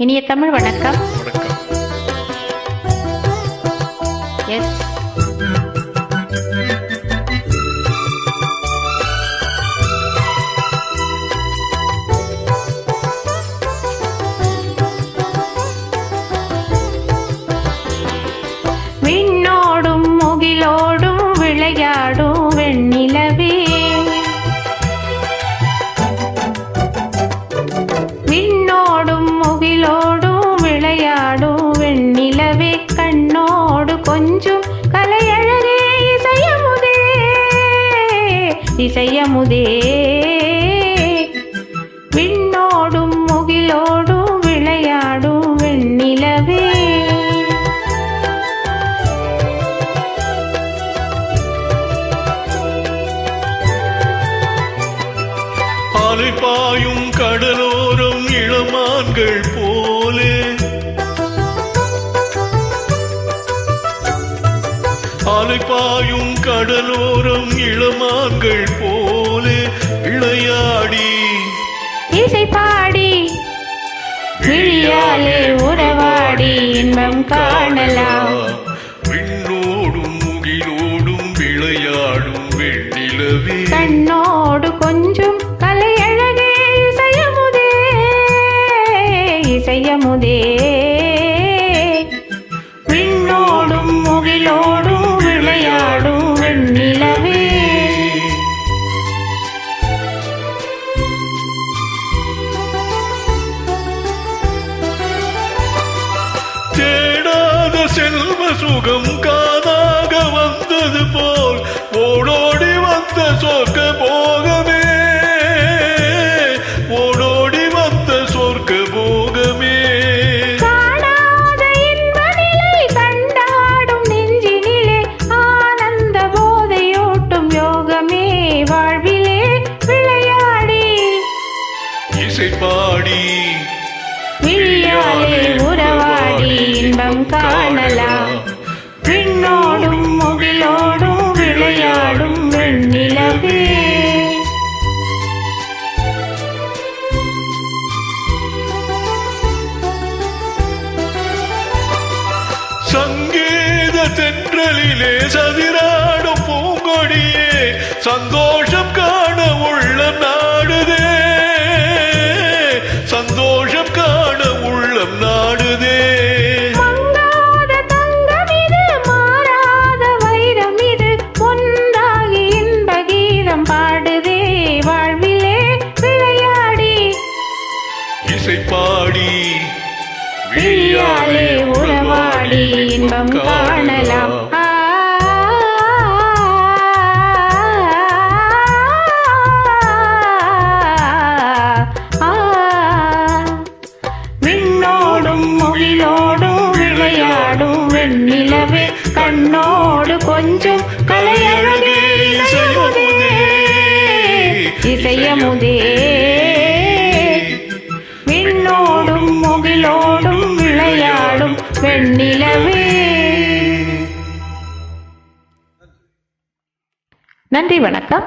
இனிய தமிழ் வணக்கம். எஸ், விண்ணோடும் முகிலோடும் விளையாடும் வெண்ணிலவே, விண்ணோடும் முகிலோடும் விளையாடும் வெண்ணிலவே, கண்ணோடு கொஞ்சம் கலையழகே இசையமுதே, இசையமுதே, விண்ணோடும் முகிலோடும் விளையாடும் வெண்ணிலவே. பாயும் கடலோரம் இளமான்கள் போலே, அலைப்பாயும் கடலோரம் இளமான்கள் போலே விளையாடி இசை பாடி விழியாலே உறவாடி இன்பம் காணலாம். விண்ணோடும் முகிலோடும் விளையாடும் வெண்ணிலவே, கண்ணோடு கொஞ்சம் கலையழகே இசையமுதே, இசையமுதே, விண்ணோடும் முகிலோடும் விளையாடும் வெண்ணிலவே. தேடாத செல்வ சுகம் காதாக வந்தது போல் ஓடோடி வந்த சொர்க்க போகமே, ஓடோடி வந்த சொர்க்க போகமே. காணாத இன்ப நிலை கண்டாடும் நெஞ்சினிலே ஆனந்த போதையூட்டும் யோகமே, வாழ்விலே விளையாடி இசை பாடி விழியாலே உறவாடி இன்பம் காணலாம். விண்ணோடும் முகிலோடும் விளையாடும் வெண்ணிலவே. சங்கீத தென்றலிலே சதிராடும் பூங்கொடியே, சந்தோஷம் காண உள்ளம் நாடுதே, சந்தோஷம் காண உள்ளம் நாடுதே. மங்காத தங்கமிது மாறாத வைரமிது, ஒன்றாகி இன்ப கீதம் பாடுதே, வாழ்விலே விளையாடி இசை பாடி விழியாலே உறவாடி இன்பம் காணலாம். விண்ணோடும் முகிலோடும் விளையாடும் வெண்ணிலவே, கண்ணோடு கொஞ்சம் கலையழகே இசையமுதே, இசையமுதே, விண்ணோடும் முகிலோடும் விளையாடும் வெண்ணிலவே. நன்றி, வணக்கம்.